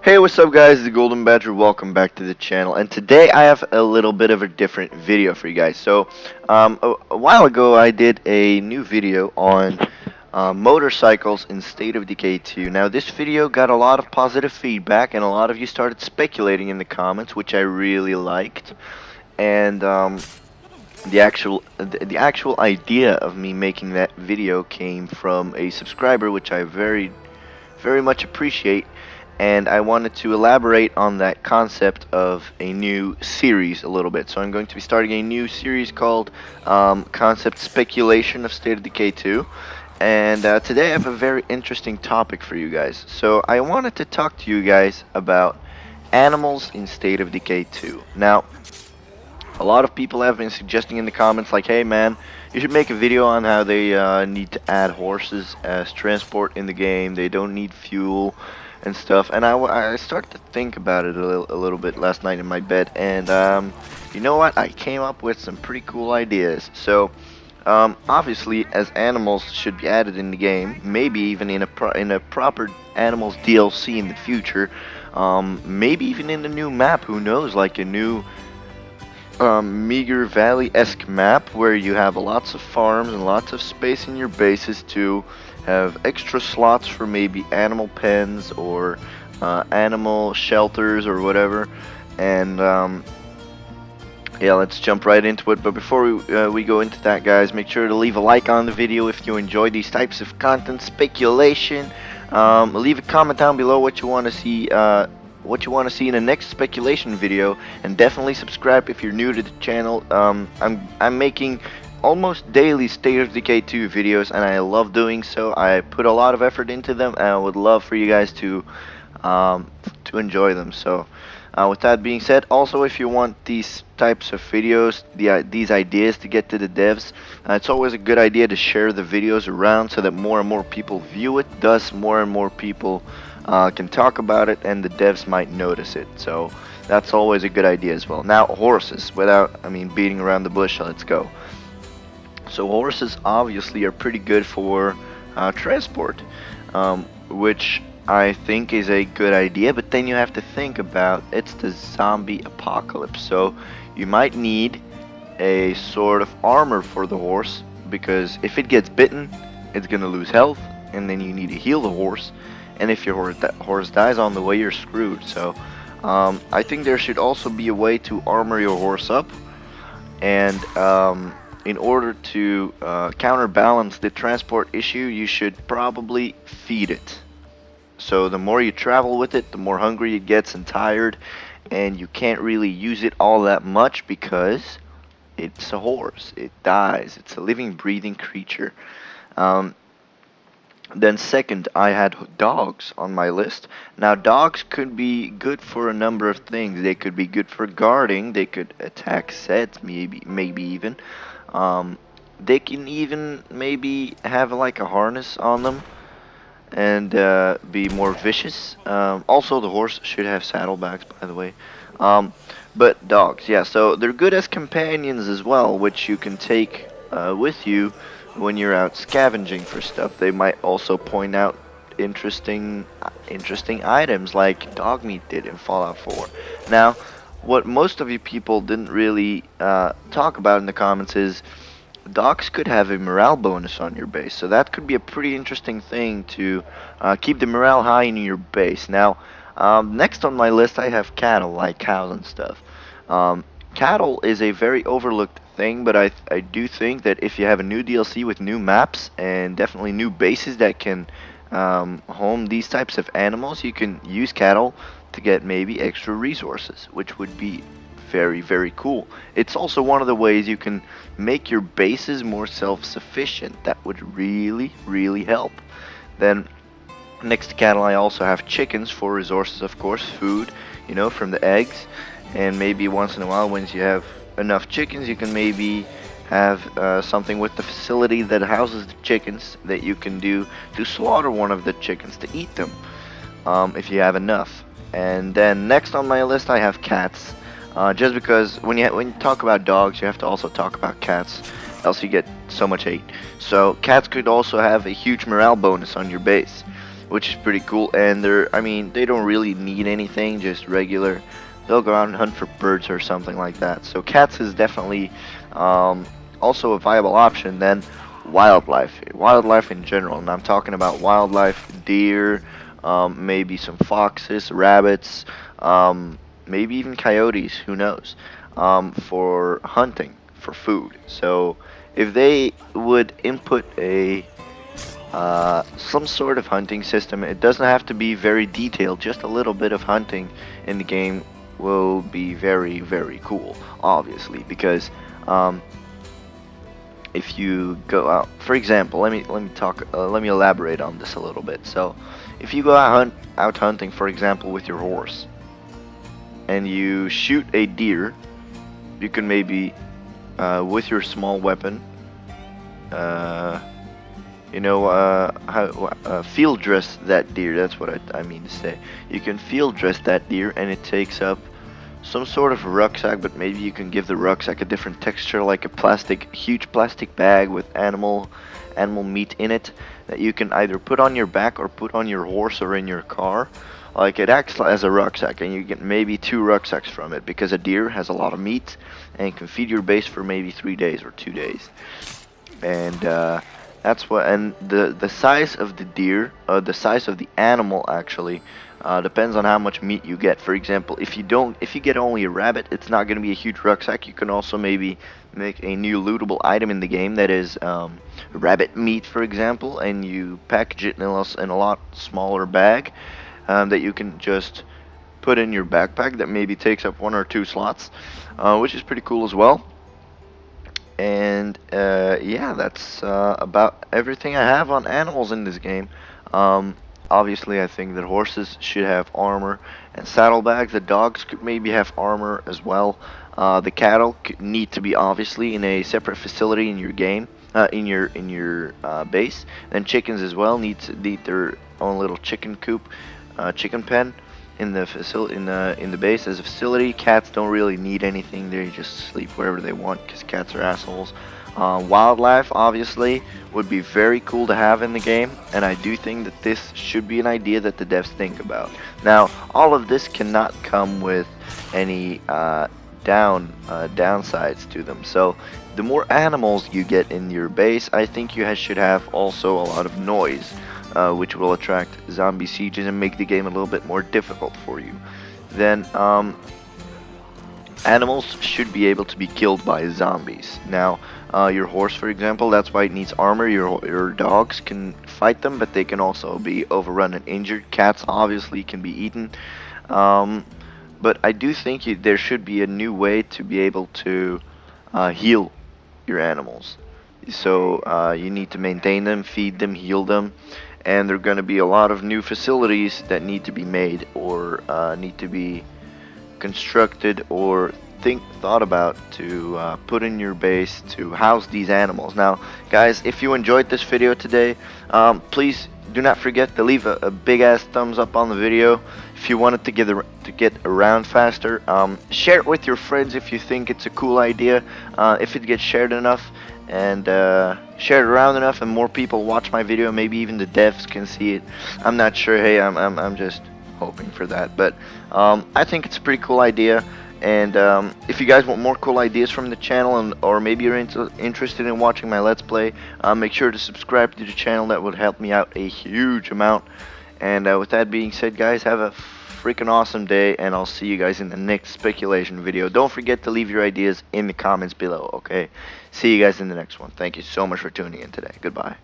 Hey, what's up guys, it's Goldenbadger, welcome back to the channel, and today I have a little bit of a different video for you guys. So, a while ago I did a new video on motorcycles in State of Decay 2. Now this video got a lot of positive feedback, and a lot of you started speculating in the comments, which I really liked. And the actual idea of me making that video came from a subscriber, which I very much appreciate, and I wanted to elaborate on that concept of a new series a little bit. So I'm going to be starting a new series called Concept Speculation of State of Decay 2, and today I have a very interesting topic for you guys. So I wanted to talk to you guys about animals in State of Decay 2. Now, a lot of people have been suggesting in the comments like, hey man, you should make a video on how they need to add horses as transport in the game. They don't need fuel and stuff. And I started to think about it a little bit last night in my bed. And you know what? I came up with some pretty cool ideas. So obviously, as animals should be added in the game, maybe even in a proper animals DLC in the future. Maybe even in the new map. Who knows? Like a new Meager Valley-esque map where you have lots of farms and lots of space in your bases to have extra slots for maybe animal pens or animal shelters or whatever. And yeah, let's jump right into it. But before we go into that, guys, make sure to leave a like on the video if you enjoy these types of content, speculation. Leave a comment down below what you want to see. In the next speculation video, and definitely subscribe if you're new to the channel. I'm making almost daily State of Decay 2 videos, and I love doing so. I put a lot of effort into them, and I would love for you guys to enjoy them. So with that being said, also if you want these types of videos, these ideas to get to the devs, it's always a good idea to share the videos around so that more and more people view it. Thus more and more people can talk about it, and the devs might notice it. So that's always a good idea as well. Now horses, without beating around the bush, let's go. So horses obviously are pretty good for transport, which I think is a good idea, but then you have to think about it's the zombie apocalypse, so you might need a sort of armor for the horse, because if it gets bitten it's gonna lose health, and then you need to heal the horse. And if your horse dies on the way, you're screwed. So I think there should also be a way to armor your horse up, and in order to counterbalance the transport issue, you should probably feed it. So the more you travel with it, the more hungry it gets and tired, and you can't really use it all that much because it's a horse. It dies. It's a living, breathing creature. Then second, I had dogs on my list. Now dogs could be good for a number of things. They could be good for guarding. They could attack sets, maybe even. They can even maybe have like a harness on them and be more vicious. Also, the horse should have saddlebags, by the way. But dogs, yeah. So they're good as companions as well, which you can take with you when you're out scavenging for stuff. They might also point out interesting items like dog meat did in Fallout 4. Now, what most of you people didn't really talk about in the comments is dogs could have a morale bonus on your base, so that could be a pretty interesting thing to keep the morale high in your base. Now, next on my list I have cattle, like cows and stuff. Cattle is a very overlooked thing, but I do think that if you have a new DLC with new maps and definitely new bases that can home these types of animals, you can use cattle to get maybe extra resources, which would be very cool. It's also one of the ways you can make your bases more self-sufficient. That would really help. Then next to cattle I also have chickens for resources, of course, food, you know, from the eggs. And maybe once in a while, once you have enough chickens, you can maybe have something with the facility that houses the chickens that you can do to slaughter one of the chickens to eat them, if you have enough. And then next on my list I have cats, just because when you talk about dogs, you have to also talk about cats, else you get so much hate. So cats could also have a huge morale bonus on your base, which is pretty cool. And I mean, they don't really need anything, just regular. They'll go out and hunt for birds or something like that. So cats is definitely also a viable option. Then wildlife in general, and I'm talking about wildlife, deer, maybe some foxes, rabbits, maybe even coyotes, who knows, for hunting, for food. So if they would input a some sort of hunting system, it doesn't have to be very detailed, just a little bit of hunting in the game will be very, very cool, obviously, because if you go out, for example, let me elaborate on this a little bit. So if you go out hunting, for example, with your horse, and you shoot a deer, you can maybe with your small weapon, field dress that deer. That's what I mean to say. You can field dress that deer, and it takes up some sort of rucksack, but maybe you can give the rucksack a different texture, like a huge plastic bag with animal meat in it that you can either put on your back or put on your horse or in your car. Like, it acts as a rucksack, and you get maybe 2 rucksacks from it, because a deer has a lot of meat and can feed your base for maybe 3 days or 2 days. And that's what. And the size of the deer, the size of the animal actually, depends on how much meat you get. For example, if you get only a rabbit, it's not going to be a huge rucksack. You can also maybe make a new lootable item in the game that is rabbit meat, for example, and you package it in a lot smaller bag that you can just put in your backpack that maybe takes up 1 or 2 slots, which is pretty cool as well. And yeah, that's about everything I have on animals in this game. Obviously, I think that horses should have armor and saddlebags. The dogs could maybe have armor as well. The cattle need to be obviously in a separate facility in your game, in your base. And chickens as well need their own little chicken coop, chicken pen in the facility, in the base as a facility. Cats don't really need anything; they just sleep wherever they want because cats are assholes. Wildlife obviously would be very cool to have in the game, and I do think that this should be an idea that the devs think about. Now, all of this cannot come with any downsides to them. So the more animals you get in your base, I think you should have also a lot of noise, which will attract zombie sieges and make the game a little bit more difficult for you. Then animals should be able to be killed by zombies. Now, your horse, for example, that's why it needs armor. Your dogs can fight them, but they can also be overrun and injured. Cats obviously can be eaten. But I do think there should be a new way to be able to heal your animals. So you need to maintain them, feed them, heal them, and there are going to be a lot of new facilities that need to be made or need to be constructed or thought about to put in your base to house these animals. Now, guys, if you enjoyed this video today, please do not forget to leave a big ass thumbs up on the video. If you want it to get around faster, share it with your friends if you think it's a cool idea. If it gets shared enough and shared around enough and more people watch my video, maybe even the devs can see it. I'm not sure. Hey, I'm just hoping for that, but I think it's a pretty cool idea. And if you guys want more cool ideas from the channel, or maybe you're interested in watching my Let's Play, make sure to subscribe to the channel. That would help me out a huge amount. And with that being said, guys, have a freaking awesome day, and I'll see you guys in the next speculation video. Don't forget to leave your ideas in the comments below, okay? See you guys in the next one. Thank you so much for tuning in today. Goodbye.